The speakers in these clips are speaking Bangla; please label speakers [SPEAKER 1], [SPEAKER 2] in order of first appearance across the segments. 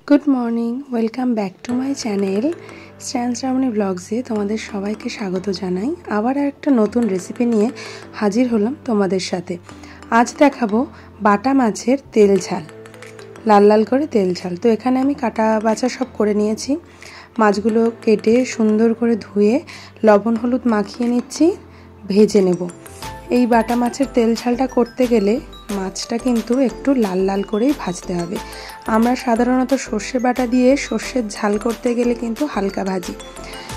[SPEAKER 1] Good morning, welcome back to my channel স্ট্যান্স রামনি ব্লগসে তোমাদের সবাইকে স্বাগত জানাই। আবার একটা নতুন রেসিপি নিয়ে হাজির হলাম তোমাদের সাথে। আজ দেখাবো বাটা মাছের তেল ঝাল, লাল লাল করে তেল ঝাল। তো এখানে আমি কাটা বাছা সব করে নিয়েছি। মাছগুলো কেটে সুন্দর করে ধুয়ে লবণ হলুদ মাখিয়ে নিচ্ছি, ভেজে নেব। এই বাটা মাছের তেল ঝালটা করতে গেলে মাছটা কিন্তু একটু লাল লাল করেই ভাজতে হবে। আমরা সাধারণত সর্ষে বাটা দিয়ে সর্ষের ঝাল করতে গেলে কিন্তু হালকা ভাজি,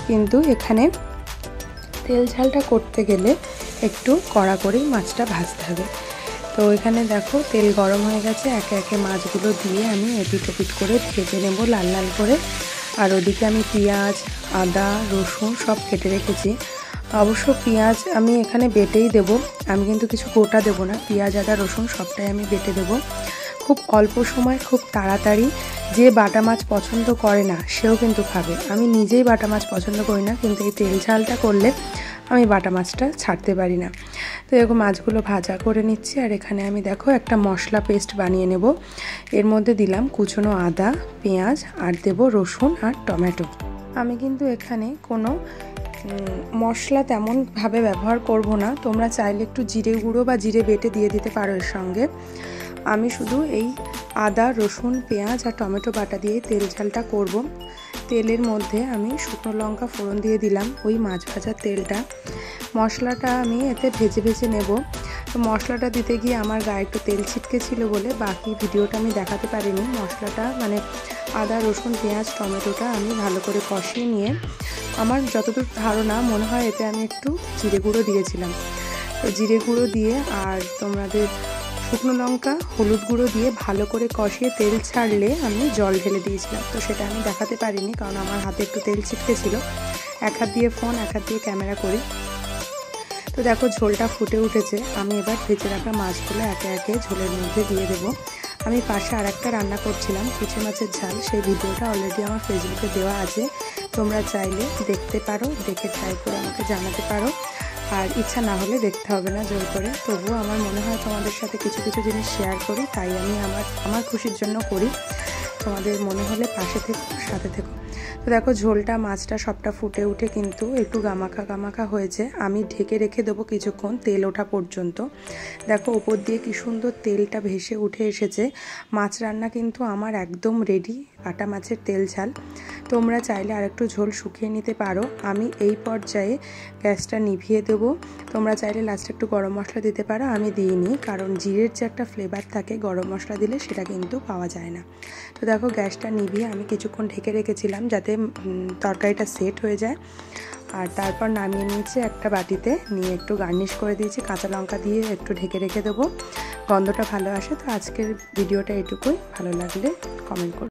[SPEAKER 1] কিন্তু এখানে তেল ঝালটা করতে গেলে একটু কড়া করেই মাছটা ভাজতে হবে। তো এখানে দেখো তেল গরম হয়ে গেছে, একে একে মাছগুলো দিয়ে আমি এপিট ওপিট করে ভেজে নেব লাল লাল করে। আর ওদিকে আমি পেঁয়াজ, আদা, রসুন সব কেটে রেখেছি। অবশ্য পেঁয়াজ আমি এখানে বেটেই দেব, আমি কিন্তু কিছু গোটা দেব না। পেঁয়াজ, আদা, রসুন সবটাই আমি বেটে দেব। খুব অল্প সময়, খুব তাড়াতাড়ি। যে বাটা মাছ পছন্দ করে না সেও কিন্তু খাবে। আমি নিজেই বাটা মাছ পছন্দ করি না, কিন্তু এই তেল ঝালটা করলে আমি বাটা মাছটা ছাড়তে পারি না। তো এরকম মাছগুলো ভাজা করে নিচ্ছি। আর এখানে আমি দেখো একটা মশলা পেস্ট বানিয়ে নেব। এর মধ্যে দিলাম কুচনো আদা, পেঁয়াজ, আর দেব রসুন আর টমেটো। আমি কিন্তু এখানে কোনো মশলা তেমনভাবে ব্যবহার করব না। তোমরা চাইলে একটু জিরে গুঁড়ো বা জিরে বেটে দিয়ে দিতে পারো এর সঙ্গে। আমি শুধু এই আদা, রসুন, পেঁয়াজ আর টমেটো বাটা দিয়ে তেল ঝালটা করব। তেলের মধ্যে আমি শুকনো লঙ্কা ফোড়ন দিয়ে দিলাম, ওই মাছ ভাজার তেলটা। মশলাটা আমি এতে ভেজে ভেজে নেব। তো মশলাটা দিতে গিয়ে আমার গায়ে একটু তেল ছিটকে ছিল বলে বাকি ভিডিওটা আমি দেখাতে পারিনি। মশলাটা মানে আদা, রসুন, পেঁয়াজ, টমেটোটা আমি ভালো করে কষিয়ে নিয়ে, আমার যতদূর ধারণা মনে হয় এতে আমি একটু জিরে গুঁড়ো দিয়েছিলাম। তো জিরে গুঁড়ো দিয়ে আর তোমাদের শুকনো লঙ্কা, হলুদ গুঁড়ো দিয়ে ভালো করে কষিয়ে তেল ছাড়লে আমি জল ঢেলে দিয়েছিলাম। তো সেটা আমি দেখাতে পারিনি, কারণ আমার হাতে একটু তেল ছিটকে ছিল। এক হাত দিয়ে ফোন, এক হাত দিয়ে ক্যামেরা করি। তো দেখো ঝোলটা ফুটে উঠেছে। আমি এবার ভেজে রাখা মাছগুলো একে একে ঝোলের মধ্যে দিয়ে দেবো। আমি পাশে আর একটা রান্না করছিলাম কুচি মাছের ঝাল, সেই ভিডিওটা অলরেডি আমার ফেসবুকে দেওয়া আছে। তোমরা চাইলে দেখতে পারো, দেখে ট্রাই করে আমাকে জানাতে পারো। আর ইচ্ছা না হলে দেখতে হবে না জোর করে। তবুও আমার মনে হয় তোমাদের সাথে কিছু কিছু জিনিস শেয়ার করি, তাই আমি আমার খুশির জন্য করি। তোমাদের মনে হলে পাশে থেকো, সাথে থেকো। তো দেখো ঝোলটা, মাছটা সবটা ফুটে উঠে কিন্তু একটু গামাখা গামাখা হয়েছে। আমি ঢেকে রেখে দেবো কিছুক্ষণ, তেল ওঠা পর্যন্ত। দেখো ওপর দিয়ে কি সুন্দর তেলটা ভেসে উঠে এসেছে। মাছ রান্না কিন্তু আমার একদম রেডি, বাটা মাছের তেল ঝাল। তোমরা চাইলে আরেকটু ঝোল শুকিয়ে নিতে পারো। আমি এই পর্যায়ে গ্যাসটা নিভিয়ে দেবো। তোমরা চাইলে লাস্টে একটু গরম মশলা দিতে পারো, আমি দিইনি, কারণ জিরের যে একটা ফ্লেভার থাকে গরম মশলা দিলে সেটা কিন্তু পাওয়া যায় না। তো দেখো গ্যাসটা নিভিয়ে আমি কিছুক্ষণ ঢেকে রেখেছিলাম যাতে তরকারিটা সেট হয়ে যায়। আর তারপর নামিয়ে নিয়েছি একটা বাটিতে, নিয়ে একটু গার্নিশ করে দিয়েছি কাঁচা লঙ্কা দিয়ে, একটু ঢেকে রেখে দেবো, গন্ধটা ভালো আসে। তো আজকের ভিডিওটা এটুকুই। ভালো লাগলে কমেন্ট করো।